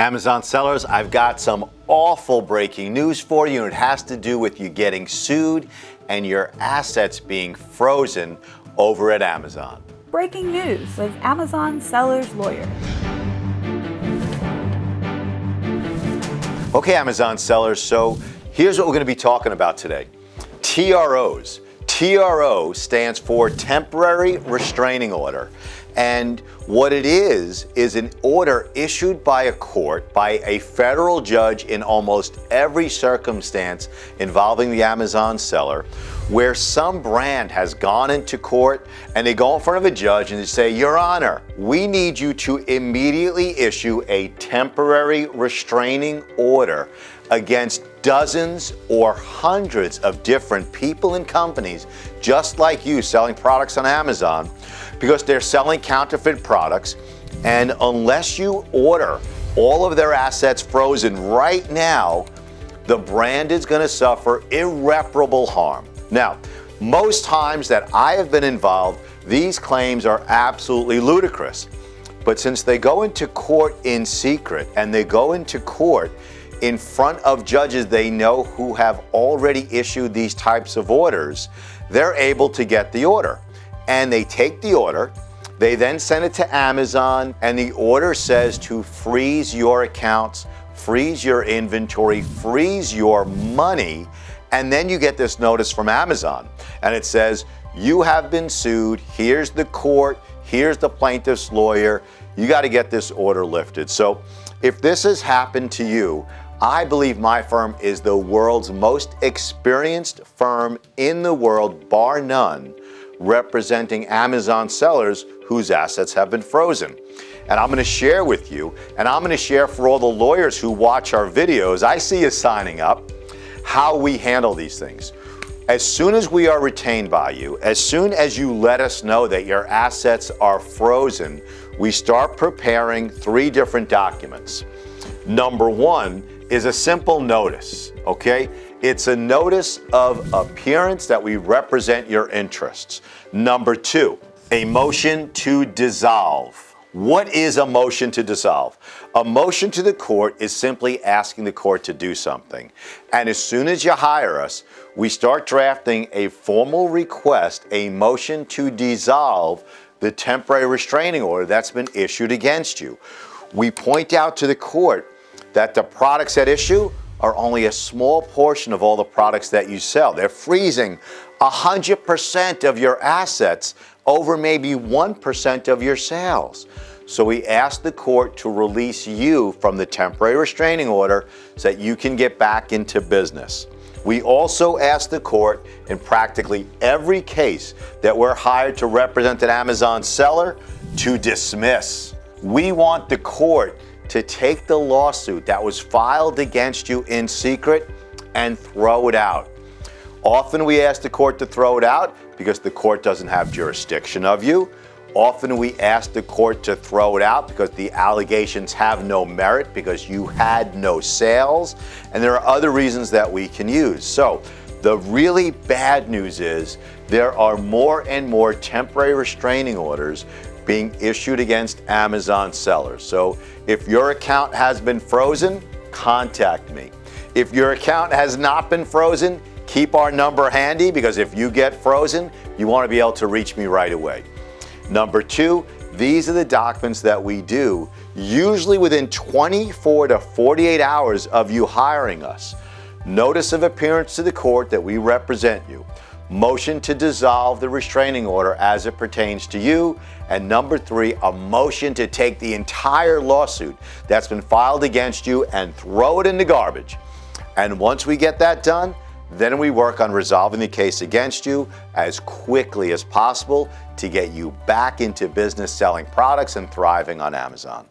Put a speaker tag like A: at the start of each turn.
A: Amazon sellers, I've got some awful breaking news for you, and it has to do with you getting sued and your assets being frozen over at Amazon.
B: Breaking news with Amazon seller's lawyer.
A: Okay, Amazon sellers, so here's what we're going to be talking about today. TROs. TRO stands for Temporary Restraining Order. And what it is an order issued by a court, by a federal judge in almost every circumstance involving the Amazon seller, where some brand has gone into court and they go in front of a judge and they say, Your Honor, we need you to immediately issue a temporary restraining order against dozens or hundreds of different people and companies just like you selling products on Amazon, because they're selling counterfeit products, and unless you order all of their assets frozen right now, the brand is going to suffer irreparable harm. Now, most times that I have been involved, these claims are absolutely ludicrous. But since they go into court in secret and they go into court in front of judges they know who have already issued these types of orders, they're able to get the order. And they take the order, they then send it to Amazon, and the order says to freeze your accounts, freeze your inventory, freeze your money, and then you get this notice from Amazon. And it says, you have been sued, here's the court, here's the plaintiff's lawyer, you got to get this order lifted. So if this has happened to you, I believe my firm is the world's most experienced firm in the world, bar none, representing Amazon sellers whose assets have been frozen. And I'm going to share with you, and I'm going to share for all the lawyers who watch our videos, I see you signing up, how we handle these things. As soon as we are retained by you, as soon as you let us know that your assets are frozen, we start preparing 3 different documents. Number 1 is a simple notice, okay? It's a notice of appearance that we represent your interests. Number 2, a motion to dissolve. What is a motion to dissolve? A motion to the court is simply asking the court to do something. And as soon as you hire us, we start drafting a formal request, a motion to dissolve the temporary restraining order that's been issued against you. We point out to the court that the products at issue are only a small portion of all the products that you sell. They're freezing 100% of your assets over maybe 1% of your sales. So we ask the court to release you from the temporary restraining order so that you can get back into business. We also ask the court in practically every case that we're hired to represent an Amazon seller to dismiss. We want the court to take the lawsuit that was filed against you in secret and throw it out. Often we ask the court to throw it out because the court doesn't have jurisdiction of you. Often we ask the court to throw it out because the allegations have no merit, because you had no sales, and there are other reasons that we can use. So the really bad news is there are more and more temporary restraining orders being issued against Amazon sellers. So if your account has been frozen, contact me. If your account has not been frozen, keep our number handy, because if you get frozen, you want to be able to reach me right away. Number 2, these are the documents that we do, usually within 24 to 48 hours of you hiring us. Notice of appearance to the court that we represent you. Motion to dissolve the restraining order as it pertains to you. And number 3, a motion to take the entire lawsuit that's been filed against you and throw it in the garbage. And once we get that done, then we work on resolving the case against you as quickly as possible to get you back into business selling products and thriving on Amazon.